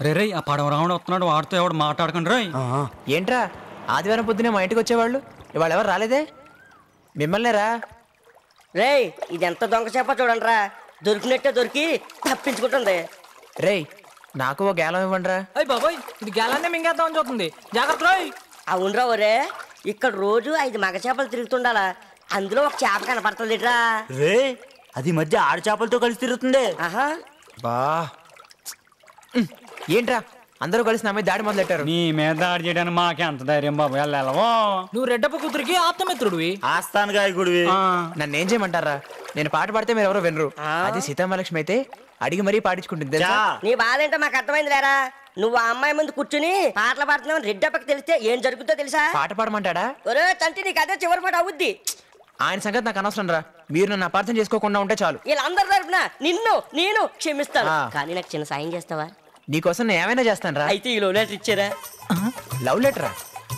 రే రే ఆ పడవ రావడం వస్తున్నాడు, వాడితో ఎవడు మాట్లాడకండి రే. ఏంట్రా ఆదివారం పొద్దునే మా ఇంటికి వచ్చేవాళ్ళు, ఇవాళ ఎవరు రాలేదే? మిమ్మల్ని రా. రేయ్ ఇది ఎంత దొంగ చేప చూడండి రా, దొరికినట్టే దొరికి తప్పించుకుంటుంది. రేయ్ నాకు ఓ గేలం ఇవ్వండి రా. అయ్యి బాబోయ్, ఇది గేలాన్ని మింగేద్దామని చూస్తుంది, జాగ్రత్త రోయ్. అవునరా ఒరే, ఇక్కడ రోజు 5 మగ చేపలు తిరుగుతుండాలా, అందులో ఒక చేప కనపడుతుంది రా. రే అది మధ్య ఆడ చేపలతో కలిసి తిరుగుతుంది. ఆహా బా ఏంట్రా అందరూ కలిసి నా మీద దాడి మొదలెట్టారు. నీ మీద దాడి చేయడానికి మాకే అంత ధైర్యం బాబు, వెళ్ళవో. నువ్వు రెడ్డప్ప కూతురికి ఆప్తమిత్రుడివి, ఆస్థాన గాయకుడివి. నన్ను ఏం చేయమంటారా? నేను పాట పాడితే మీరు ఎవరో వినరు. అది సీతామహాలక్ష్మి అయితే అడిగి మరీ పాడించుకుంటుంది తెలుసా? నీ బాధ ఏంటో మాకు అర్థమైంది లేరా. నువ్వు ఆ అమ్మాయి ముందు కూర్చుని పాటలు పాడుతున్నావు, రెడ్డప్పకి తెలిస్తే ఏం జరుగుతుందో తెలుసా? పాట పాడమంటాడా? ఒరే తంటి నీకు అదే చివరి పాట అవుద్ది. ఆయన సంగతి నాకు అనవసరం రా, మీరు నన్ను అపార్థం చేసుకోకుండా ఉంటే చాలు. వీళ్ళందరి తరపున నేను క్షమిస్తాను, కానీ నాకు చిన్న సాయం చేస్తావా? నీకోసం నేను ఏమైనా చేస్తాను రా. అయితే ఈ లవ్ లెటర్ ఇచ్చారా? లవ్ లెటరా?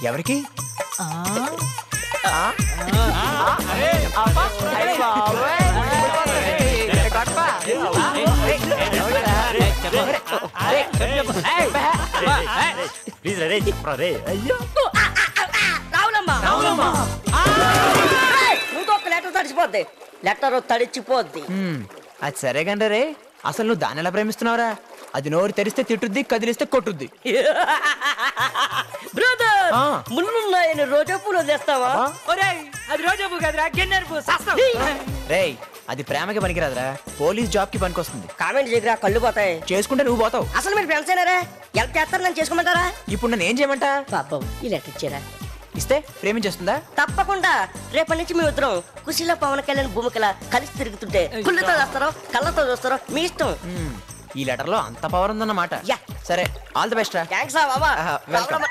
ఎవరికి? నువ్వు ఒక లెటర్ తడిచిపోద్ది, లెటర్ తడిచిపోద్ది. అది సరే గండి రే, అసలు నువ్వు దాన్ని ఎలా ప్రేమిస్తున్నావురా? అది నోరు తెరిస్తే తిట్టుద్ది, కదిలిస్తే కొట్టుద్ది. బ్రదర్ ముళ్ళున్నాయని రోజా పూలు వదిలేస్తావా? అది రోజా పువ్వు కదరా, గిన్నెరు పువ్వు, సస్తం. రేయ్ అది ప్రేమకి పనికిరాదురా, పోలీస్ జాబ్ కి పనికొస్తుంది. కామెంట్ చేయరా, కళ్ళు పోతాయి. చేసుకుంటే నువ్వు పోతావు. అసలు మీరు ఫ్రెండ్స్ అయినారా? ఎలా చేస్తారు, నన్ను చేసుకోమంటారా? ఇప్పుడు నన్ను ఏం చేయమంటా? పాపం ఈ లెటర్ ఇచ్చారా? ఇస్తే ప్రేమించేస్తుందా? తప్పకుండా. రేపటి నుంచి మీ ఇద్దరం కుశీల పవన్ కళ్యాణ్ భూమికలా కలిసి తిరుగుతుంటే కుళ్ళతో చూస్తారో కళ్ళతో చూస్తారో మీ ఇష్టం. ఈ లెటర్ లో అంత పవర్ ఉందన్నమాట. యా. సరే ఆల్ ది బెస్ట్ రా. థ్యాంక్స్ బాబా. వెల్కమ్.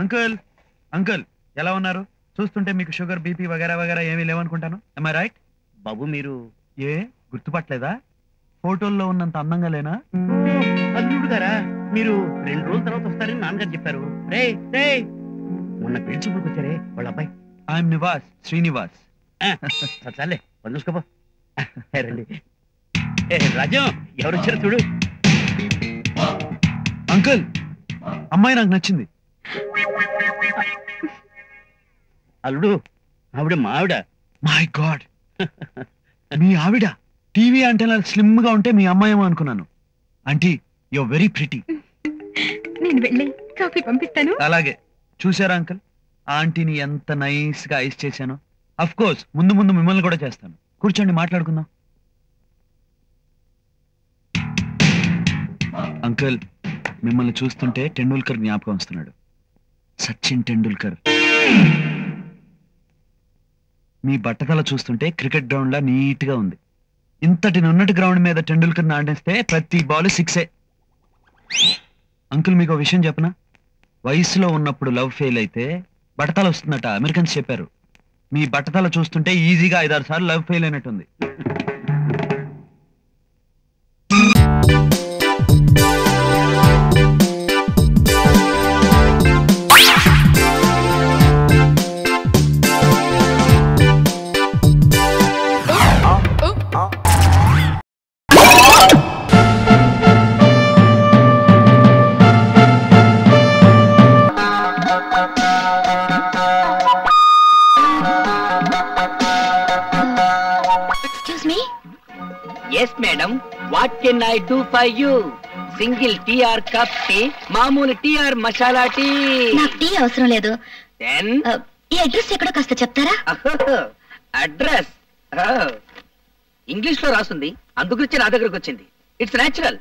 అంకుల్ అంకుల్ ఎలా ఉన్నారు? చూస్తుంటే మీకు షుగర్ బీపీ వగేరా వగేరా ఏమీ లేవనుకుంటాను. am I right? బాబు మీరు ఏ గుర్తుపట్టలేదా? ఫోటోల్లో ఉన్నంత అందంగా లేనా? అల్లుడు గారా? మీరు 2 రోజుల తర్వాత వస్తారని నాన్నగారు చెప్పారు. రే రే మొన్న పెళ్లి చూపులకు వచ్చారే వాళ్ళ అబ్బాయి. ఐఎమ్ నివాస్, శ్రీనివాస్. చాలే వాళ్ళు చూసుకోపో. రండి రాజం, ఎవరు వచ్చారు చూడు. అంకుల్ అమ్మాయి నాకు నచ్చింది. అల్లుడు ఆవిడ మా ఆవిడ. మై గాడ్, మీ ఆవిడ? టీవీ అంటే స్లిమ్ గా ఉంటే మీ అమ్మాయేమో అనుకున్నాను. Aunty you very pretty. నేను వెళ్ళి కాఫీ పంపిస్తాను. అలాగే. చూసారా అంకుల్, ఆంటీని ఎంత నైస్ గా ఐస్ చేశాను. అఫ్ కోర్స్ ముందు ముందు మిమ్మల్ని కూడా చేస్తాను. కూర్చోండి మాట్లాడుకుందాం. అంకుల్ మిమ్మల్ని చూస్తుంటే టెండూల్కర్ జ్ఞాపకం వస్తున్నాడు. సచిన్ టెండూల్కర్. మీ బట్టతల చూస్తుంటే క్రికెట్ గ్రౌండ్ లా నీట్ గా ఉంది. ఇంతటి నున్నటి గ్రౌండ్ మీద టెండూల్కర్ ఆడిస్తే ప్రతి బాల్ 6. అంకుల్ మీకు విషయం చెప్పనా? వయసులో ఉన్నప్పుడు లవ్ ఫెయిల్ అయితే బట్టతల వస్తుందట, అమెరికన్స్ చెప్పారు. మీ బట్టతల చూస్తుంటే ఈజీగా 5-6 సార్లు లవ్ ఫెయిల్ అయినట్టుంది. Yes madam, what can I do for you? Single tea or cup tea, మామూలు టీఆర్ మసాలా టీ. నాకు టీ అవసరం లేదు. దెన్ ఈ అడ్రస్ ఎక్కడో కాస్త చెప్తారా? అడ్రస్ ఇంగ్లీష్ లో రాస్తుంది, అందుగురించి నా దగ్గరకు వచ్చింది. It's natural.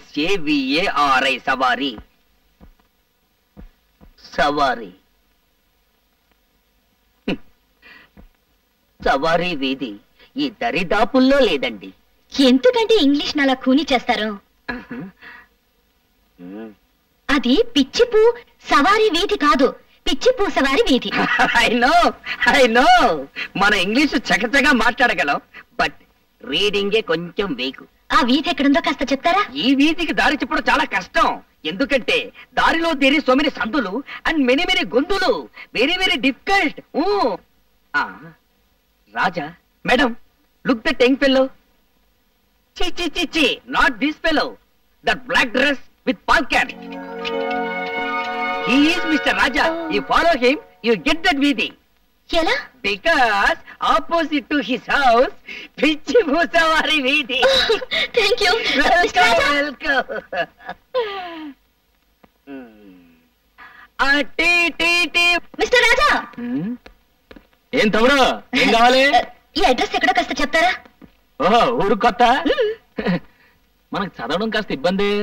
SAVARI సవారీ. సవారీ సవారీ వీధి ఈ దరిదాపుల్లో లేదండి. ఎందుకంటే ఇంగ్లీష్ అలా ఖూనీ చేస్తారు? అది పిచ్చిపూ సవారీ వీధి కాదు, పిచ్చిపూ సవారీ వీధి. ఐ నో మన ఇంగ్లీష్ చకచగా మాట్లాడగలం, బట్ రీడింగే కొంచెం వీక్. ఆ వీధి ఎక్కడుందో కాస్త చెప్తారా? ఈ వీధికి దారి చెప్పడం చాలా కష్టం, ఎందుకంటే దారిలో దేరి సో మెనీ సందులు అండ్ మెనీ మెనీ గొంతులు, very very difficult. Raja madam, look the young fellow. చి not this fellow, that black dress with pocket. He is Mr. Raja. You follow him, you get that Veedi. ఎలా? Because opposite to his house, Pichi Musavari Veedi. Thank you. Welcome. Tea. Mister Raja, ఏం తమ్ముడు, ఏం కావాలి? ఈ address ఎక్కడో కాస్త చెప్తారా? ఓహో, ఊరు కొత్త, మనకు చదవడం కాస్త ఇబ్బంది.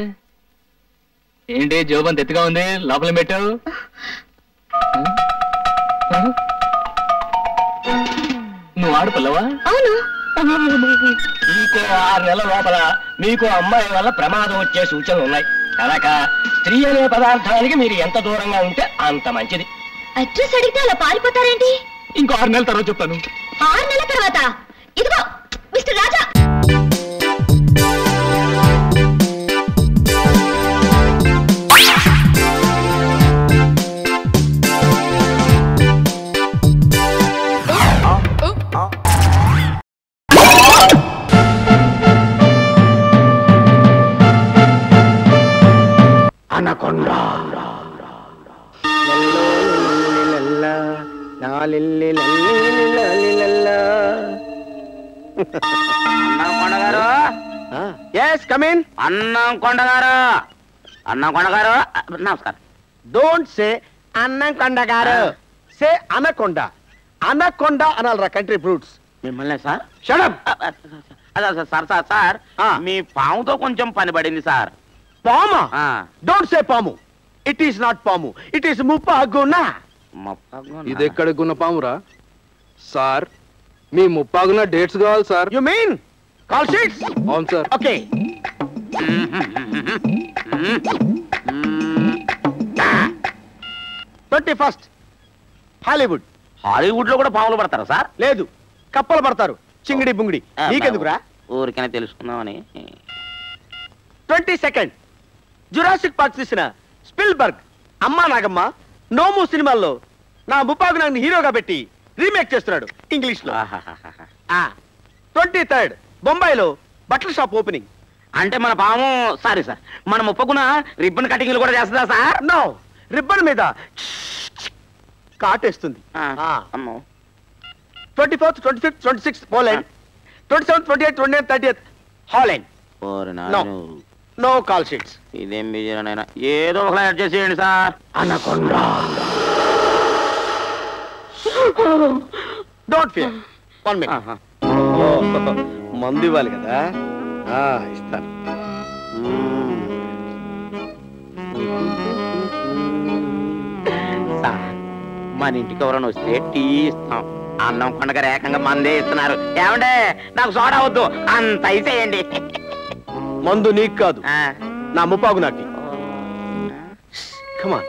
ఏంటి జోబంత ఎత్తుగా ఉంది, లోపల పెట్టావు? నువ్వు ఆడపిల్లవా? అవును. ఇంకో 6 నెలల లోపల మీకు అమ్మాయి వల్ల ప్రమాదం వచ్చే సూచనలు ఉన్నాయి కనుక స్త్రీ అనే పదార్థానికి మీరు ఎంత దూరంగా ఉంటే అంత మంచిది. అడ్రస్ అడిగితే అలా పారిపోతారేంటి? ఇంకో 6 నెలల తర్వాత చెప్తాను. 6 నెలల తర్వాత? ఇదిగో మిస్టర్ రాజా, అన్నం కొండగారు, అన్నం కొండగారు, నమస్కారం. డోంట్ సే అన్నం కొండగారు, సే అనకొండ. అనకొండ అనాలరా కంట్రీ బ్రూట్స్. మిమ్మల్ని సార్? షడప్. సార్ మీ పాముతో కొంచెం పని పడింది సార్. పామా? డోంట్ సే పాము. ఇట్ ఈస్ నాట్ పాము, ఇట్ ఈస్ ముప్పాగున. ఇది ఎక్కడ గున్న పామురా సార్? మీ ముప్పాగున డేట్స్ కావాలి sir. You mean call sheets? అవును సార్. ఓకే. 21st Hollywood. హాలీవుడ్ లో కూడా పాములు పడతారా సార్? లేదు, కప్పలు పడతారు. చింగిడి బుంగిడి. నీకెందుకురా? ఊరికనే తెలుసుకుందామని. 22nd జురాసిక్ పార్క్ తీసిన స్పిల్బర్గ్ అమ్మా నాగమ్మ నోము సినిమాల్లో నా ముప్పాగు నాన్ని హీరోగా పెట్టి రీమేక్ చేస్తున్నాడు ఇంగ్లీష్ లో. 23rd బొంబాయిలో బట్టల షాప్ ఓపెనింగ్. అంటే మన పాము సారీ సార్, మన ముప్పకున రిబ్బన్ కటింగ్లు కూడా చేస్తుందా సార్? నో, రిబ్బన్ మీద కాటేస్తుంది. 24th 25th 26th Poland. 27th 28th 29th 30th Holland. No call sheets. ఇదేం బిజీనైనా ఏదో ఒకలా అడ్జస్ట్ చేయండి సార్. అనకొండా. Don't fear. 1 minute. మందు ఇవ్వాలి కదా, ఇస్తాను. సార్ మన ఇంటికి ఎవరైనా వస్తే టీ ఇస్తాం. అన్నం కొండగా ఏకంగా మందే ఇస్తున్నారు. ఏమంటే నాకు సోడా వద్దు, అంత ఇసేయండి. మందు నీకు కాదు, నా ముప్పాగు నాకి. Come on.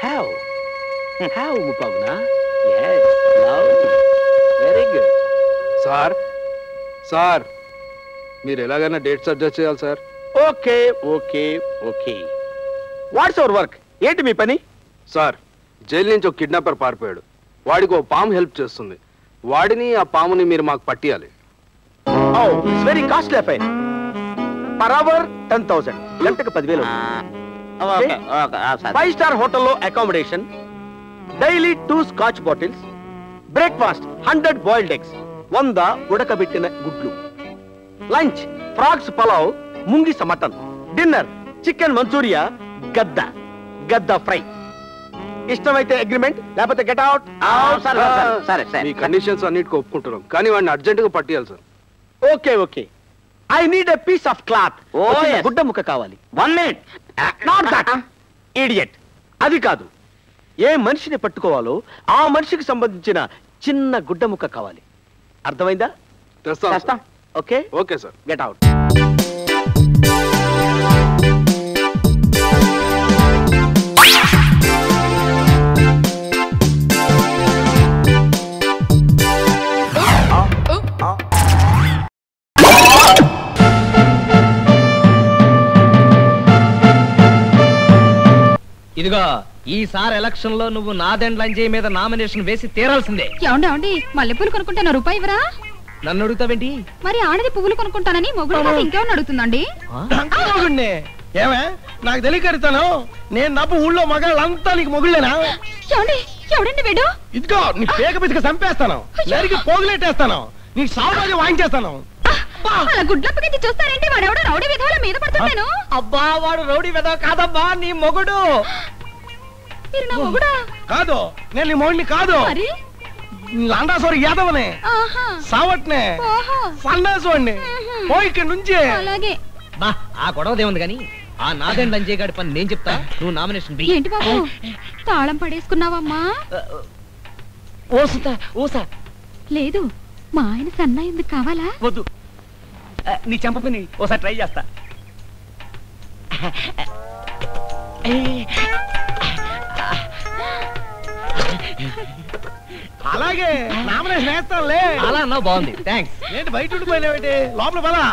How? How ముప్పాగునా? Yes. Very good. Sir sir మీరు ఎలాగైనా డేట్స్ అడ్జస్ట్ చేయాలి sir. Okay okay okay. What's our work? ఏంటి మీ పని? సార్ జైలు నుంచి ఒక కిడ్నాపర్ పారిపోయాడు. వాడికి ఓ పాము హెల్ప్ చేస్తుంది. వాడిని ఆ పాముని మీరు మాకు పట్టియాలి. Oh, it's very costly affair. Per hour 10,000. గంటకు 10,000. 5-star హోటల్లో accommodation, daily 2 scotch bottles, breakfast 100 boiled eggs, 100 ఉడకబెట్టిన గుడ్లు, లంచ్ ఫ్రాగ్స్ పలావ్, ముంగిస మటన్, డిన్నర్ చికెన్ మంచూరియా, గద్ద ఫ్రై. ఇష్టమైతే అగ్రిమెంట్, లేకపోతే గెట్ అవుట్. మీ కండిషన్స్ అన్నిటికీ ఒప్పుకుంటున్నాం, కానీ వాడిని అర్జెంటుగా పట్టియాలి సార్. Okay okay. I need a piece of cloth. గుడ్డ ముక్క కావాలి. 1 minute. Not that idiot. అది కాదు, ఏ మనిషిని పట్టుకోవాలో ఆ మనిషికి సంబంధించిన చిన్న గుడ్డ ముక్క కావాలి. అర్థమైందా? తెస్తాం. Okay okay sir. Get out. ఇదిగో ఈసారి ఎలక్షన్ లో నువ్వు నాదెండ్ లంజయ్ మీద నామినేషన్ వేసి తీరాల్సిందే. ఏమండి మల్లెపూలు కొనుక్కుంటాను రూపాయి ఇవ్వరా? నన్ను అడుగుతావేంటి? మరి ఆడది పువ్వులు కొనుక్కుంటానని మొగుడు ఇంకేమన్నా అడుగుతుందండి? ఏమే నాకు తెలియకరుతాను నేను నవ్వు ఊళ్ళో మగాళ్ళంతా నీకు మొగుళ్ళేనా? ఎవడండి వీడు? ఇదిగో నీ పేక పిసిక చంపేస్తాను, నరికి పోగులెట్టేస్తాను, నీకు సామ్రాజ్యం వాయించేస్తాను. అలా గుడ్లప్పగించి చూస్తారేంటి? వాడెవడో రౌడీ విధవల మీద పడుతున్నాను. అబ్బా వాడు రౌడీ విధవ కాదబ్బా, నీ మొగుడు. మీరు నా మొగుడా? కాదు, నేను నీ మొగుడిని కాదు. మరి లాండాసోరి యాదవనే, సావట్నే, సండాసోడిని. పో ఇక్కడి నుంచి. అలాగే. బా ఆ గొడవదేముంది గాని ఆ నాదెండ్ లంజయ్ గారి పని నేను చెప్తా, నువ్వు నామినేషన్ వెయ్యి. ఏంటి బాబు తాళం పడేసుకున్నావమ్మా? ఓసుతా ఓసా లేదు, మా ఆయన సన్నా ఎందుకు కావాలా? వద్దు, నీ చెంప పని ఓసారి ట్రై చేస్తా. అలాగే నామినేషన్ వేస్తానులే. అలా అన్నావు, బాగుంది, థ్యాంక్స్. ఏంటి బయట ఉండిపోయినావేంటి? లోపల పదా.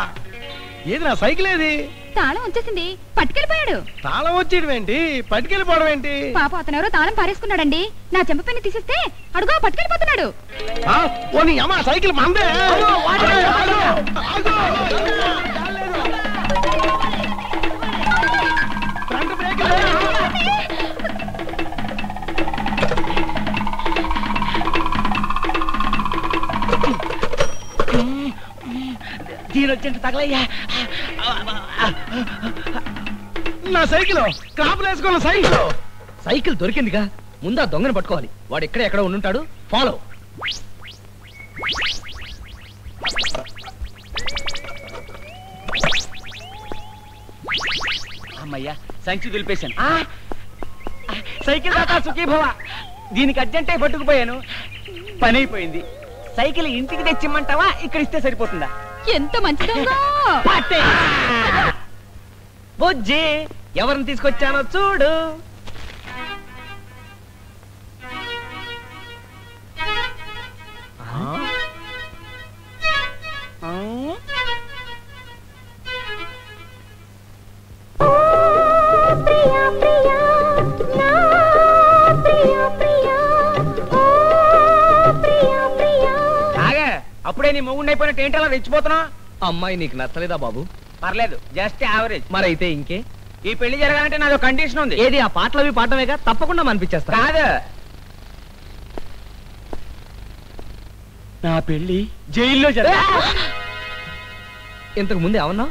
ఏది నా సైకిల్ ఏది? తాళం వచ్చేసింది, పట్టుకెళ్ళిపోయాడు. తాళం వచ్చేయడం ఏంటి, పట్టుకెళ్ళిపోవడం ఏంటి? పాప అతను ఎవరో తాళం పారేసుకున్నాడండి. నా చెంప పెన్ను తీసేస్తే అడుగు పట్టుకెళ్ళిపోతున్నాడు. పోనీ అమ్మా సైకిల్ మందే. Front brake. దీనొచ్చేంత తగలయ్యా. నా సైకిల్ క్రాపులు వేసుకున్న సైకిల్. సైకిల్ దొరికిందిగా, ముందు ఆ దొంగను పట్టుకోవాలి. వాడు ఎక్కడ ఉండుంటాడు, ఫాలో. అమ్మయ్యా, సంచి దులిపేశాను. సైకిల్ దాకా సుఖీభవ. దీనికి అర్జెంటే పట్టుకుపోయాను, పని అయిపోయింది. సైకిల్ ఇంటికి తెచ్చిమ్మంటావా, ఇక్కడ ఇస్తే సరిపోతుందా? ఎంత మంచిదంగా. బుజ్జి ఎవరిని తీసుకొచ్చానో చూడు. అప్పుడే నీ మొగుండి అయిపోయినట్టు ఏంటి అలా రెచ్చిపోతున్నా? అమ్మాయి నీకు నచ్చలేదా బాబు? పర్లేదు, జస్ట్ యావరేజ్. మరైతే ఇంకే, ఈ పెళ్లి జరగాలంటే నాదో కండిషన్ ఉంది. ఏది? ఆ పాటలు అవి పాడటమేగా, తప్పకుండా అనిపించేస్తా. కాదు, నా పెళ్లి జైల్లో జరగ. ఇంతకు ముందు ఏమన్నా?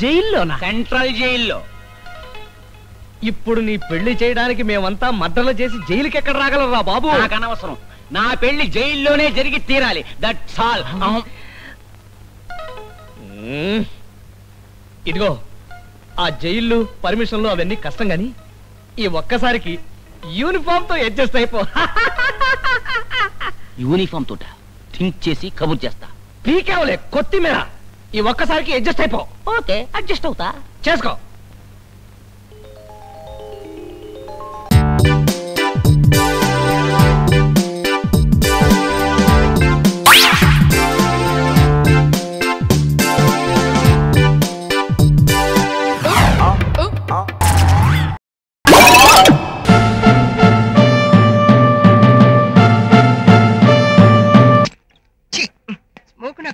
జైల్లోనా? సెంట్రల్ జైల్లో. ఇప్పుడు నీ పెళ్లి చేయడానికి మేమంతా మద్దలు చేసి జైలుకి ఎక్కడ రాగలరా బాబు? నాకు అనవసరం, నా పెళ్లి జైల్లోనే జరిగి తీరాలి, దట్స్ ఆల్. ఇదిగో ఆ జైళ్ళు పర్మిషన్లు అవన్నీ కష్టం గాని ఈ ఒక్కసారికి యూనిఫామ్ తో అడ్జస్ట్ అయిపో. యూనిఫామ్ తోట థింక్ చేసి కబుర్ చేస్తా. పీకేవలే కొత్తిమీర, ఈ ఒక్కసారికి అడ్జస్ట్ అయిపో. ఓకే, అడ్జస్ట్ అవుతా, చేసుకో.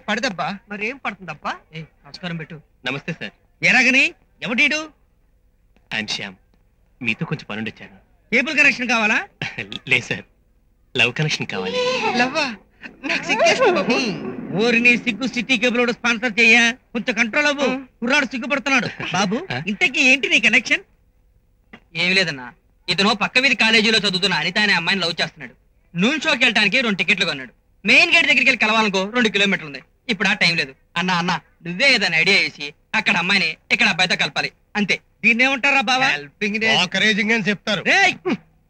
పడదబ్బా. మరి ఏం పడుతుందబ్బా? నమస్కారం పెట్టు. నమస్తే సార్. ఎలాగని ఎవడీడు? ఐఎమ్ శ్యామ్, మీతో కొంచెం పనుండి వచ్చాను. కేబుల్ కనెక్షన్ కావాలా? లేదు సార్, లవ్ కనెక్షన్ కావాలి. లవ్వా? నాకు సిగ్గేస్తుంది బాబు. ఊరిని సిగ్గు సిటీ కేబుల్ స్పాన్సర్ చెయ్యా, కొంచెం కంట్రోల్ అవ్వు. కుర్రాడు సిగ్గుపడుతున్నాడు. బాబు ఇంతకీ ఏంటి నీ కనెక్షన్? ఏమి లేదన్నా, ఇతను పక్క వీధి కాలేజీలో చదువుతున్న అనిత అనే అమ్మాయిని లవ్ చేస్తున్నాడు. నూన్ షోకి వెళ్ళడానికి 2 టికెట్లు కొన్నాడు. మెయిన్ గేట్ దగ్గరికి వెళ్ళి కలవాలనుకో 2 కిలోమీటర్లు ఉంది. ఇప్పుడు ఆ టైం లేదు. అన్న నువ్వే ఏదైనా ఐడియా చేసి అక్కడ అమ్మాయిని ఇక్కడ అబ్బాయితో కలపాలి, అంతే. దీన్ని ఏమంటారా బావా? ఎంకరేజింగ్ అని చెప్తారు.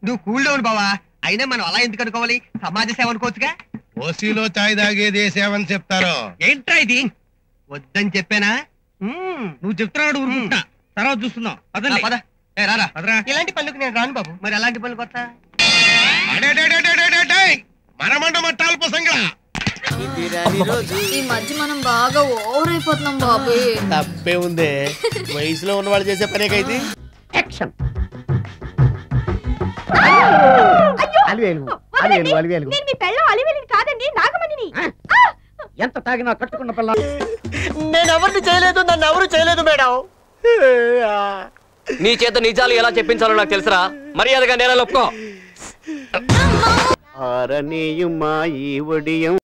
నువ్వు కూల్ డౌన్ బావా. అయినా మనం అలా ఎందుకు అనుకోవాలి, సమాజ సేవ అనుకోవచ్చుగా. ఓసీలో చాయ్ తాగేది సేవని చెప్తారు. ఏంట్రా ఇది? వద్దని చెప్పానా? నువ్వు చెప్తున్నాడు, ఊరుకుంటా. తర్వాత చూస్తున్నావు. ఇలాంటి పనులకు నేను రాను బాబు. మరి అలాంటి పనులు కొత్త మనమండ మట్టాలు ప్రసంగా. ఈ మధ్య మనం బాగా ఓవర్ అయిపోతున్నాం బాబు. తప్పే ఉందే, వయసులో ఉన్న వాళ్ళు చేసే పనేకైతే. యాక్షన్. అలివేలు అలివేలు అలివేలు నేను మీ పెళ్ళం అలివేలిని కాదండి నాగమణిని. ఎంత తాగినా కట్టుకున్న పిల్ల. నేను ఎవరిని చేయలేదు, నన్ను ఎవరు చేయలేదు మేడం. నీ చేత నిజాలు ఎలా చెప్పించాలో నాకు తెలుసురా. మర్యాదగా నేల ఒప్పుకో. ఆరనీయుమా ఈ ఒడియం